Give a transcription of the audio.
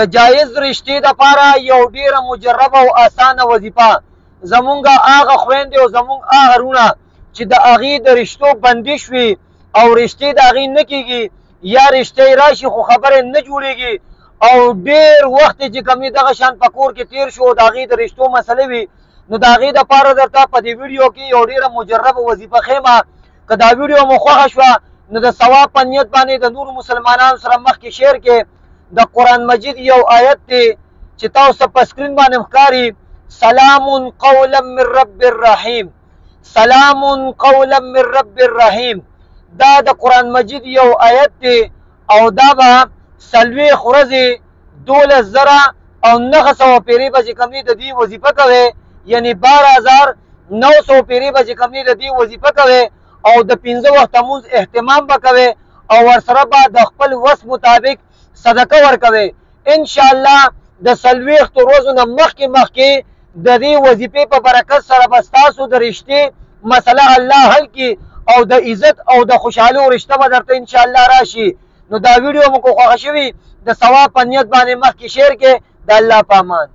د جایز رشتې دپاره یو ډیره مجربه او اسانه وظیفه زمونږ هغه خویندې او زمونږ هغه وروڼه چې د هغې د رشتو بندش وي او رشتې د هغې نه کېږي یا رشتې راشي خو خبرې نه جوړېږي او ډېر وخت چې کوم دغه شان په کور کې تېر شو د هغې د رشتو مسلې وي نو د هغې دپاره درته په دې ویډیو کې یو ډېره مجربه وظیفه ښیمه که دا ویډیو مو خوښه شوه نو د ثواب په نیت باندې د نورو مسلمانانو سره مخکې شیر کې د قرآن مجید یو آیت دی چې تاسو په سکرین باندې ښکاري سلام قولا من رب الرحیم سلام قولا من رب الرحیم دا د قرآن مجید یو آیت دی او دا به 40 ورځې 12,000 او 900 پیرې به چې کوم دی د دې وظیفه کوي یعنی 12,900 پیرې به چې کوم دی د دې وظیفه کوي او د 15 وخت مونځ اهتمام به کوي او ورسره به د خپل وس مطابق صدقه ورکوي ان شاء الله د 40 ورځو نه مخکې د دې وظیفې په برکت سره به ستاسو د رشتې مسله الله حل کړي او د عزت او د خوشحالۍ رشته به درته ان شاء الله راشي نو دا ویډیو مو کو خوښه شوي د ثواب په نیت باندې مخکې شیر کې د الله په امان